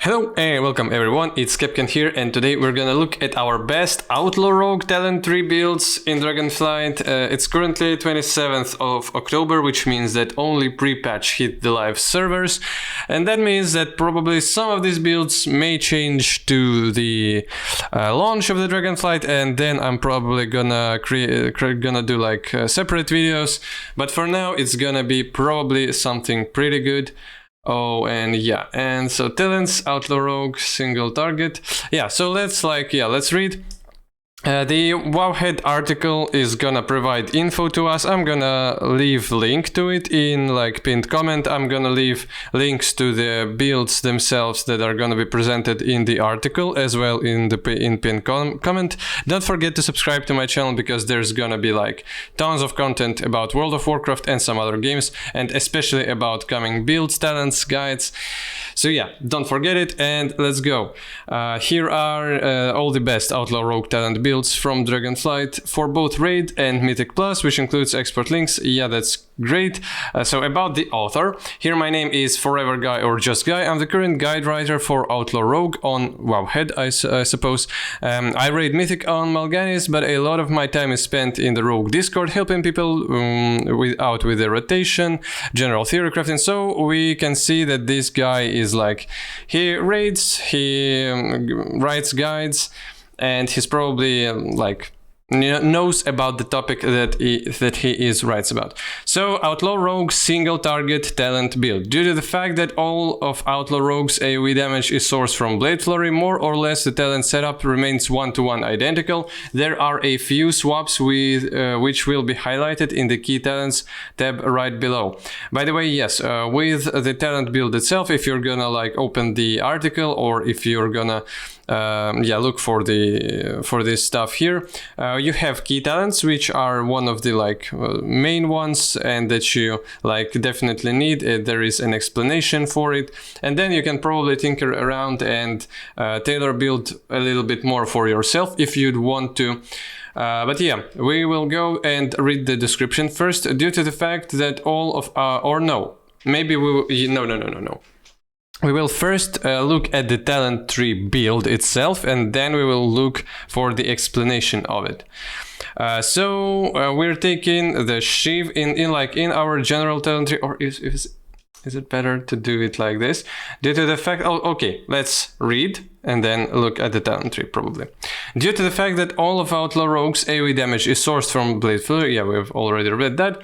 Hello and welcome everyone, it's Capcan here, and today we're gonna look at our best Outlaw Rogue talent tree builds in Dragonflight. It's currently 27th of October, which means that only pre-patch hit the live servers, and that means that probably some of these builds may change to the launch of the Dragonflight, and then I'm probably gonna do like separate videos, but for now it's gonna be probably something pretty good. Oh, and yeah, and so talents, Outlaw Rogue, single target. Yeah, so let's read. The Wowhead article is gonna provide info to us. I'm gonna leave link to it in like pinned comment. I'm gonna leave links to the builds themselves that are gonna be presented in the article as well in the pinned comment. Don't forget to subscribe to my channel because there's gonna be like tons of content about World of Warcraft and some other games, and especially about coming builds, talents, guides. So yeah, don't forget it, and let's go. Here are all the best Outlaw Rogue talent builds from Dragonflight for both Raid and Mythic Plus, which includes export links. Yeah, that's great. So about the author, here my name is Forever Guy or Just Guy. I'm the current guide writer for Outlaw Rogue on Wowhead, I suppose. I raid Mythic on Mal'Ganis, but a lot of my time is spent in the Rogue Discord helping people out with their rotation, general theory crafting. So we can see that this guy is like, he raids, he writes guides, and he's probably like knows about the topic that he writes about. So Outlaw Rogue single target talent build. Due to the fact that all of Outlaw Rogue's AoE damage is sourced from Blade Flurry, more or less the talent setup remains one-to-one identical. There are a few swaps with which will be highlighted in the key talents tab right below. By the way, yes, with the talent build itself, if you're gonna like open the article, or if you're gonna look for this stuff here, you have key talents, which are one of the like main ones and that you like definitely need. There is an explanation for it, and then you can probably tinker around and tailor build a little bit more for yourself if you'd want to. But yeah, we will go and read the description first, due to the fact that all of we will first look at the talent tree build itself, and then we will look for the explanation of it. So we're taking the Shiv in our general talent tree, or is it better to do it like this? Due to the fact, let's read and then look at the talent tree probably. Due to the fact that all of Outlaw Rogue's AoE damage is sourced from Blade Flurry, yeah, we've already read that.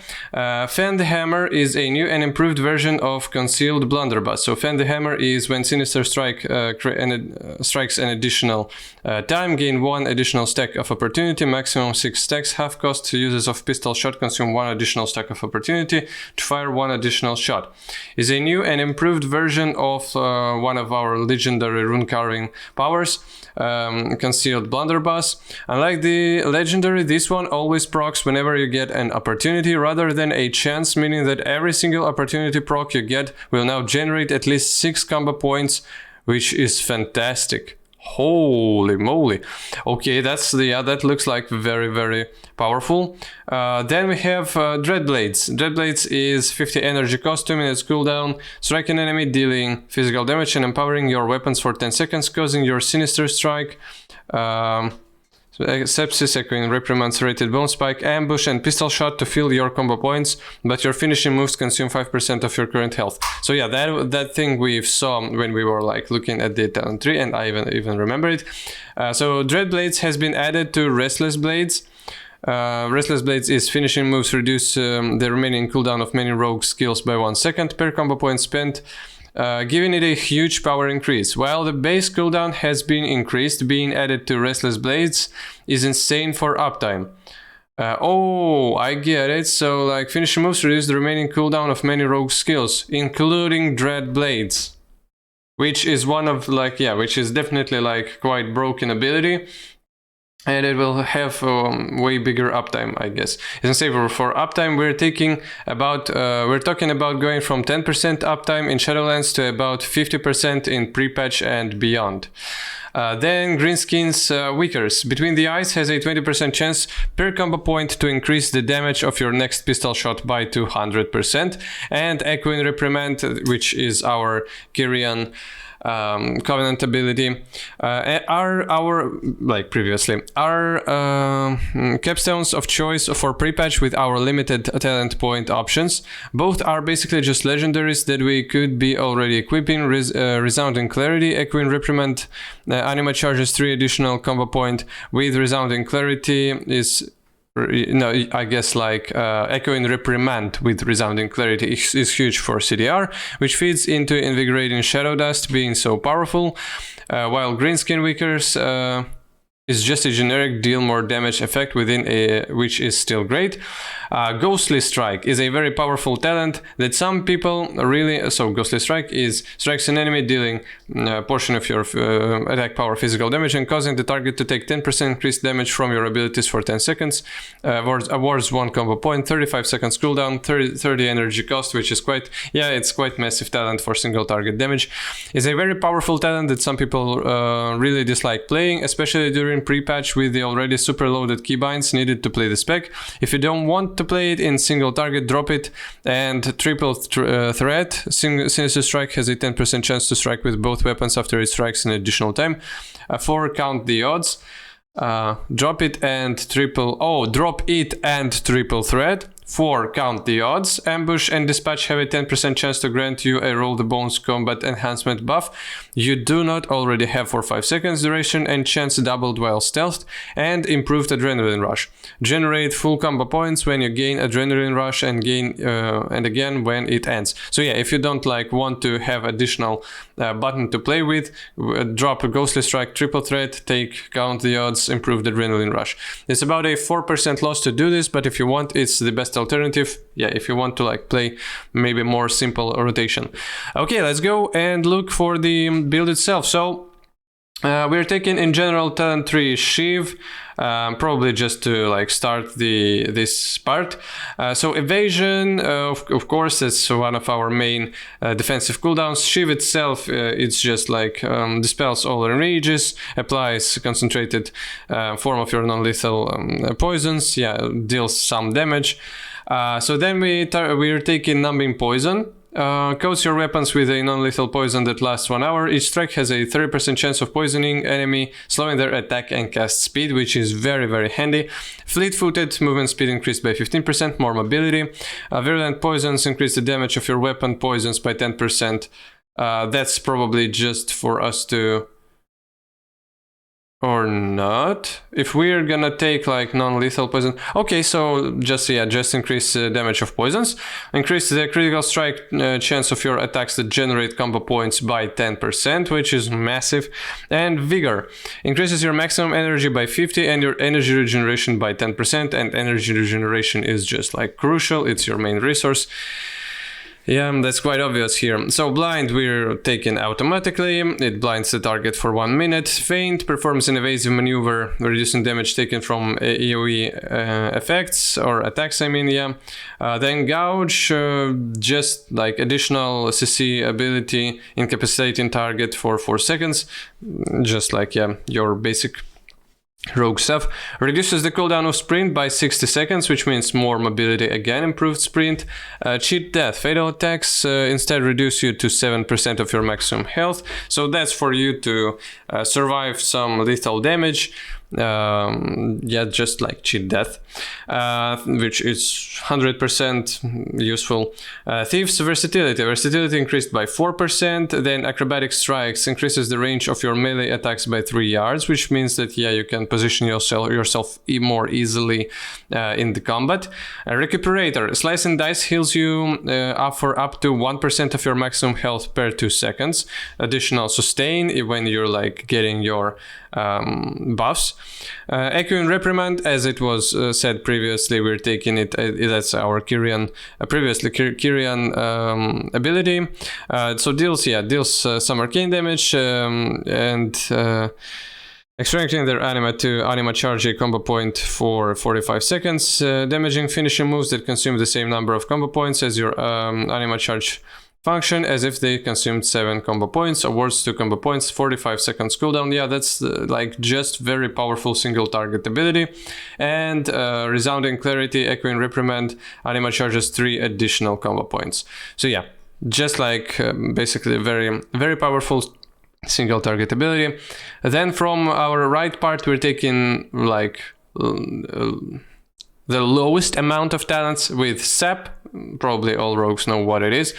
Fan the Hammer is a new and improved version of Concealed Blunderbuss. So Fan the Hammer is when Sinister Strike strikes an additional time, gain 1 additional stack of opportunity, maximum 6 stacks, half cost. Users of pistol shot consume 1 additional stack of opportunity to fire 1 additional shot. Is a new and improved version of one of our legendary rune carving powers, Concealed Blunderbuss. Unlike the legendary, this one always procs whenever you get an opportunity rather than a chance, meaning that every single opportunity proc you get will now generate at least 6 combo points, which is fantastic. Holy moly. Okay, that looks like very, very powerful. Then we have Dreadblades. Dreadblades is 50 energy cost, 2 minutes cooldown, strike an enemy, dealing physical damage and empowering your weapons for 10 seconds, causing your Sinister Strike, Sepsis, Echoing Reprimands, Rated Bone Spike, Ambush, and Pistol Shot to fill your combo points, but your finishing moves consume 5% of your current health. So yeah, that thing we saw when we were like looking at the talent tree, and I even remember it. So Dreadblades has been added to Restless Blades. Restless Blades is finishing moves reduce the remaining cooldown of many rogue skills by 1 second per combo point spent, giving it a huge power increase. While the base cooldown has been increased, being added to Restless Blades is insane for uptime. Oh, I get it. So like finishing moves reduce the remaining cooldown of many rogue skills, including Dread Blades, which is one of like, yeah, which is definitely like quite broken ability. And it will have way bigger uptime, I guess. And say for uptime, we're talking about going from 10% uptime in Shadowlands to about 50% in pre-patch and beyond. Then Greenskin's Wickers. Between the Eyes has a 20% chance per combo point to increase the damage of your next pistol shot by 200%. And Echoing Reprimand, which is our Kyrian Covenant ability are our, like previously, our capstones of choice for pre-patch with our limited talent point options. Both are basically just legendaries that we could be already equipping. Resounding Clarity, Echoing Reprimand, Anima charges 3 additional combo point with Resounding Clarity is, no, I guess like Echoing Reprimand with Resounding Clarity is huge for CDR, which feeds into Invigorating Shadow Dust being so powerful, while Greenskin Wickers is just a generic deal more damage effect within which is still great. Ghostly Strike is a very powerful talent that some people really... So Ghostly Strike is strikes an enemy dealing a portion of your attack power physical damage and causing the target to take 10% increased damage from your abilities for 10 seconds. Awards 1 combo point, 35 seconds cooldown, 30 energy cost, which is quite... Yeah, it's quite massive talent for single target damage. It's a very powerful talent that some people really dislike playing, especially during pre-patch with the already super loaded keybinds needed to play the spec. If you don't want to play it in single target, drop it, and triple threat. Sinister Strike has a 10% chance to strike with both weapons after it strikes an additional time. 4 count the odds. Drop it and triple... Oh, drop it and triple threat. 4 count the odds. Ambush and Dispatch have a 10% chance to grant you a Roll the Bones combat enhancement buff you do not already have for 5 seconds duration and chance doubled while stealthed, and improved Adrenaline Rush. Generate full combo points when you gain Adrenaline Rush and again when it ends. So yeah, if you don't like want to have additional button to play with, drop a Ghostly Strike, triple threat, take count the odds, improved Adrenaline Rush. It's about a 4% loss to do this, but if you want, it's the best alternative. Yeah, if you want to like play maybe more simple rotation. Okay, let's go and look for the build itself. So we're taking in general talent 3 Shiv, probably just to like start this part. So evasion, of course, it's one of our main defensive cooldowns. Shiv itself, it's just like dispels all enrages, applies concentrated form of your non-lethal poisons, yeah, deals some damage. So then we're taking Numbing Poison. Coats your weapons with a non-lethal poison that lasts 1 hour. Each strike has a 30% chance of poisoning enemy, slowing their attack and cast speed, which is very, very handy. Fleet-footed, movement speed increased by 15%, more mobility. Virulent poisons increase the damage of your weapon poisons by 10%. That's probably just for us to... Or not. If we're gonna take like non-lethal poison. Okay, so just increase damage of poisons. Increase the critical strike chance of your attacks that generate combo points by 10%, which is massive. And Vigor increases your maximum energy by 50 and your energy regeneration by 10%. And energy regeneration is just like crucial. It's your main resource. Yeah, that's quite obvious here. So Blind we're taking automatically. It blinds the target for 1 minute. Feint performs an evasive maneuver, reducing damage taken from AoE effects or attacks, I mean, yeah. Then Gouge, just like additional CC ability, incapacitating target for 4 seconds. Just like, yeah, your basic rogue stuff. Reduces the cooldown of sprint by 60 seconds, which means more mobility, again improved sprint. Cheat Death. Fatal attacks instead reduce you to 7% of your maximum health. So that's for you to survive some lethal damage. Yeah, just like Cheat Death, which is 100% useful. Thief's versatility increased by 4%. Then Acrobatic Strikes increases the range of your melee attacks by 3 yards, which means that, yeah, you can position yourself more easily in the combat. Recuperator. Slice and Dice heals you for up to 1% of your maximum health per 2 seconds. Additional Sustain when you're like getting your buffs. Echoing Reprimand, as it was said previously, we're taking it, that's our Kyrian, Kyrian ability. So deals some arcane damage and extracting their anima to anima charge a combo point for 45 seconds, damaging finishing moves that consume the same number of combo points as your anima charge function as if they consumed 7 combo points. Awards 2 combo points, 45 seconds cooldown. Yeah, that's like just very powerful single target ability. And Resounding Clarity, Echoing Reprimand, anima charges 3 additional combo points. So yeah, just like basically very, very powerful single target ability. Then from our right part, we're taking like the lowest amount of talents with Sap. Probably all rogues know what it is.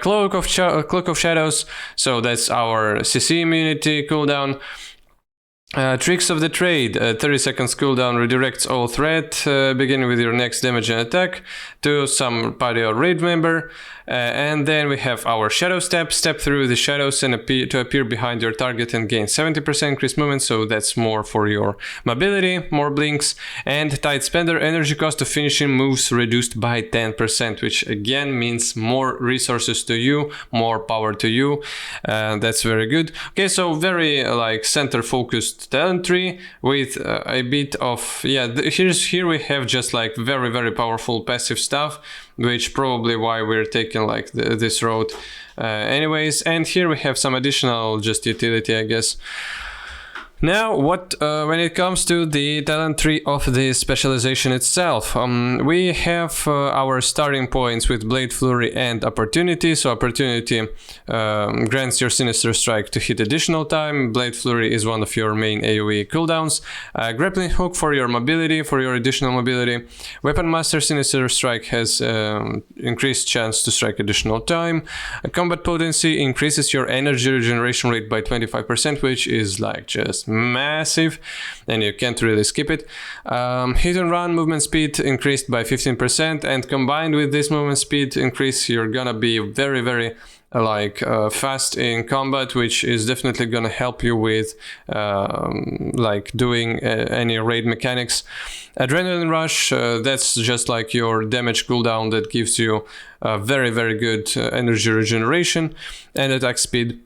Cloak of Shadows, so that's our CC immunity cooldown. Tricks of the Trade, 30 seconds cooldown, redirects all threat, beginning with your next damage and attack to some party or raid member. And then we have our Shadow Step, step through the shadows and appear behind your target and gain 70% increased movement, so that's more for your mobility, more blinks. And Tide Spender, energy cost of finishing moves reduced by 10%, which again means more resources to you, more power to you. That's very good. Okay, so very like center focused talent tree with a bit of, here we have just like very powerful passive stuff, which probably why we're taking like this road anyways. And here we have some additional just utility, I guess. Now, what when it comes to the talent tree of the specialization itself, we have our starting points with Blade Flurry and Opportunity. So Opportunity grants your Sinister Strike to hit additional time. Blade Flurry is one of your main AoE cooldowns. Grappling Hook for your mobility, for your additional mobility. Weapon Master Sinister Strike has increased chance to strike additional time. Combat Potency increases your energy regeneration rate by 25%, which is like just massive, and you can't really skip it. Hit and run movement speed increased by 15%, and combined with this movement speed increase, you're gonna be very fast in combat, which is definitely gonna help you with like doing any raid mechanics. Adrenaline Rush, that's just like your damage cooldown that gives you very good energy regeneration and attack speed.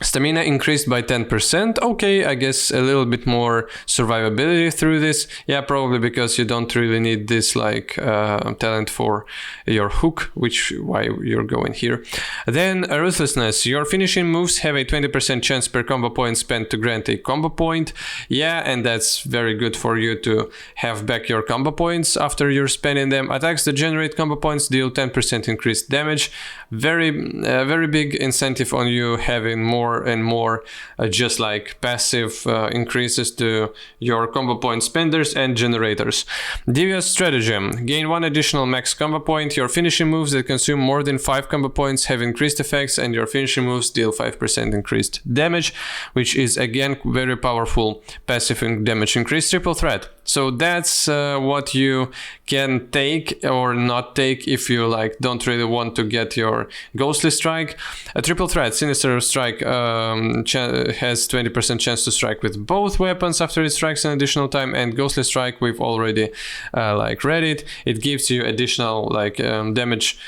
Stamina increased by 10%. Okay, I guess a little bit more survivability through this. Yeah, probably because you don't really need this like talent for your hook, which why you're going here. Then Ruthlessness. Your finishing moves have a 20% chance per combo point spent to grant a combo point. Yeah, and that's very good for you to have back your combo points after you're spending them. Attacks that generate combo points deal 10% increased damage. Very big incentive on you having more and more just like passive increases to your combo point spenders and generators. Devious Stratagem. Gain 1 additional max combo point. Your finishing moves that consume more than 5 combo points have increased effects, and your finishing moves deal 5% increased damage, which is again very powerful passive damage increase. Triple Threat. So that's what you can take or not take if you like don't really want to get your Ghostly Strike. A Triple Threat. Sinister Strike has 20% chance to strike with both weapons after it strikes an additional time, and Ghostly Strike we've already like read it. It gives you additional like damage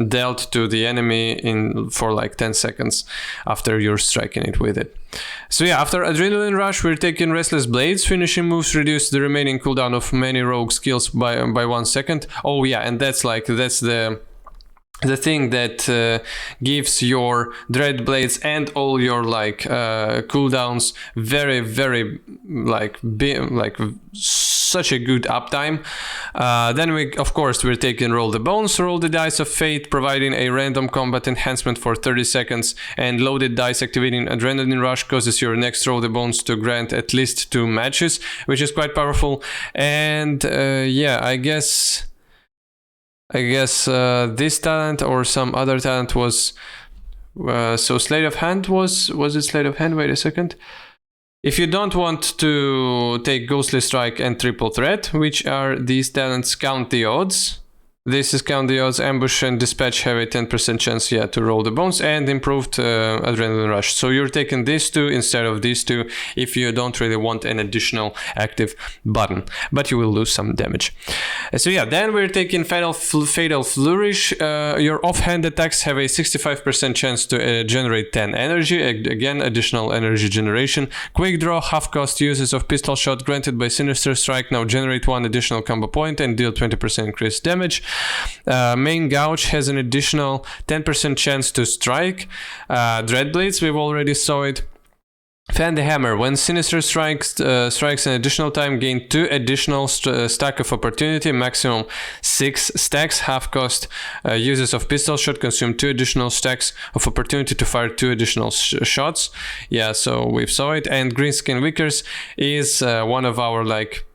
dealt to the enemy for like 10 seconds after you're striking it with it. So yeah, after Adrenaline Rush, we're taking Restless Blades. Finishing moves reduce the remaining cooldown of many rogue skills by 1 second. Oh yeah, and that's the thing that gives your Dread Blades and all your like cooldowns very such a good uptime. Then we're taking Roll the Bones, Roll the Dice of Fate, providing a random combat enhancement for 30 seconds, and Loaded Dice activating Adrenaline Rush causes your next Roll the Bones to grant at least 2 matches, which is quite powerful. And yeah, I guess this talent or some other talent was so Sleight of Hand was it Sleight of Hand? Wait a second. If you don't want to take Ghostly Strike and Triple Threat, which are these talents, Count the Odds. This is Count the Odds. Ambush and Dispatch have a 10% chance to roll the bones, and improved Adrenaline Rush. So you're taking these two instead of these two if you don't really want an additional active button, but you will lose some damage. So yeah, then we're taking Fatal Flourish. Your offhand attacks have a 65% chance to generate 10 energy. Again, additional energy generation. Quick Draw, half cost uses of Pistol Shot granted by Sinister Strike now generate 1 additional combo point and deal 20% increased damage. Main Gouge has an additional 10% chance to strike. Dreadblades, we've already saw it. Fan the Hammer. When Sinister strikes an additional time, gain 2 additional stack of opportunity, maximum 6 stacks. Half cost users of pistol shot consume 2 additional stacks of opportunity to fire 2 additional shots. Yeah, so we saw it. And Greenskin Wickers is one of our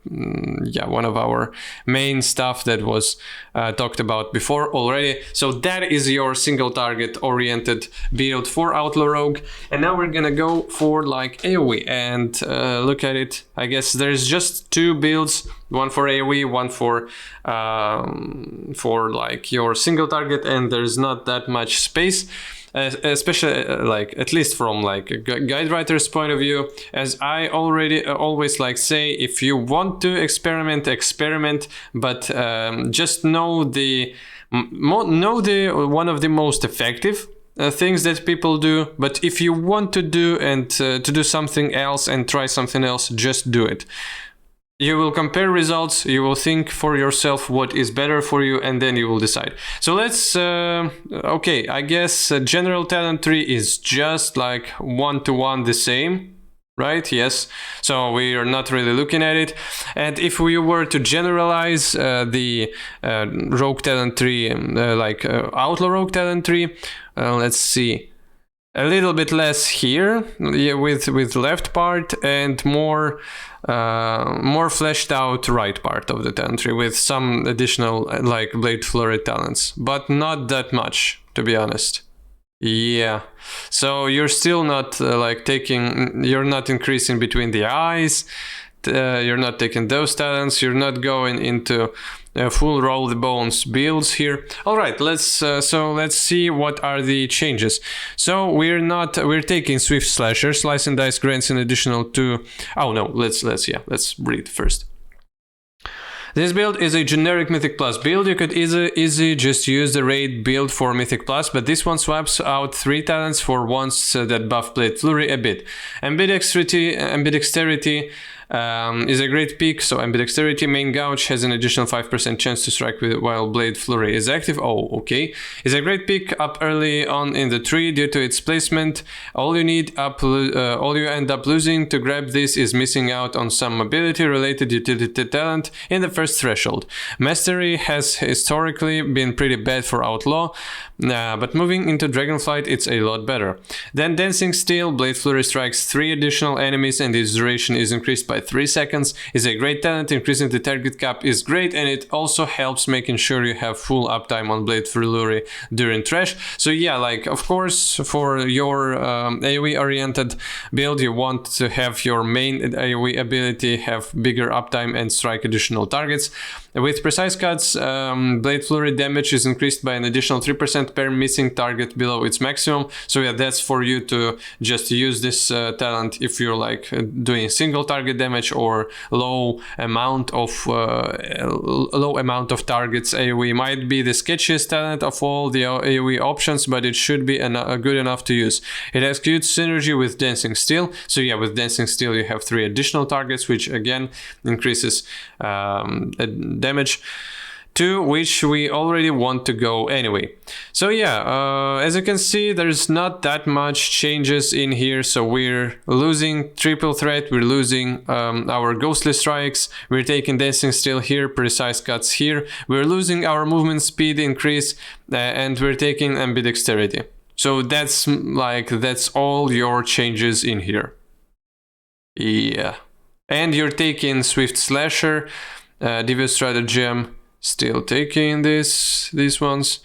one of our main stuff that was talked about before already. So that is your single target oriented build for Outlaw Rogue. And now we're gonna go for like AoE and look at it. I guess there's just 2 builds, one for AoE, one for like your single target, and there's not that much space. Especially like at least from like a guide writer's point of view, as I always like say, if you want to experiment, but just know the one of the most effective things that people do. But if you want to do and to do something else and try something else, just do it. You will compare results, you will think for yourself what is better for you, and then you will decide. So let's, okay, I guess general talent tree is just like 1-to-1 the same, right? Yes, so we are not really looking at it. And if we were to generalize the rogue talent tree, like outlaw rogue talent tree, let's see. A little bit less here, yeah, with left part, and more fleshed out right part of the talent tree with some additional like blade flurry talents, but not that much, to be honest. Yeah, so you're still not you're not increasing between the eyes, you're not taking those talents, you're not going into full roll the bones builds here. All right, let's see what are the changes. So we're taking Swift Slasher. Slice and Dice grants an additional 2. Oh no, let's read first. This build is a generic Mythic Plus build. You could easy just use the raid build for Mythic Plus, but this one swaps out 3 talents for ones that buff Blade Flurry a bit. Ambidexterity is a great pick, so Ambidexterity main gouge has an additional 5% chance to strike while Blade Flurry is active. Oh, okay. It's a great pick up early on in the tree due to its placement. All you end up losing to grab this is missing out on some ability related utility talent in the first threshold. Mastery has historically been pretty bad for Outlaw, but moving into Dragonflight it's a lot better. Then Dancing Steel, Blade Flurry strikes 3 additional enemies and its duration is increased by 3 seconds, is a great talent. Increasing the target cap is great, and it also helps making sure you have full uptime on Blade Flurry during trash. So yeah, like of course for your AoE oriented build you want to have your main AoE ability have bigger uptime and strike additional targets. With precise cuts, Blade Flurry damage is increased by an additional 3% per missing target below its maximum. So yeah, that's for you to just use this talent if you're like doing single target damage or low amount of targets. AoE might be the sketchiest talent of all the AoE options, but it should be good enough to use. It has good synergy with Dancing Steel. So yeah, with Dancing Steel you have 3 additional targets, which again increases damage, to which we already want to go anyway. So yeah, as you can see, there's not that much changes in here. So we're losing triple threat, we're losing our ghostly strikes, we're taking Dancing Steel here, precise cuts here, we're losing our movement speed increase, and we're taking ambidexterity. So that's all your changes in here. Yeah, and you're taking Swift Slasher, Devious Stratagem, still taking these ones.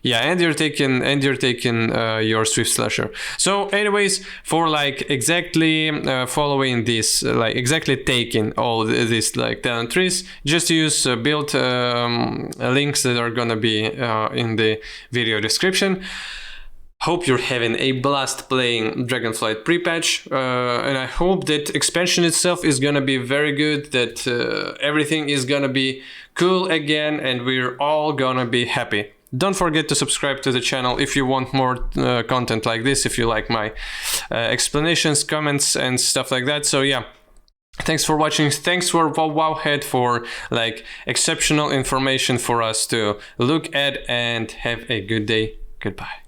Yeah, and you're taking your Swift Slasher. So anyways, for like exactly following this, like exactly taking all these like talent trees, just use build links that are gonna be in the video description. Hope you're having a blast playing Dragonflight pre-patch, and I hope that expansion itself is gonna be very good, that everything is gonna be cool again, and we're all gonna be happy. Don't forget to subscribe to the channel if you want more content like this, if you like my explanations, comments, and stuff like that. So yeah, thanks for watching. Thanks for Wowhead for like exceptional information for us to look at, and have a good day. Goodbye.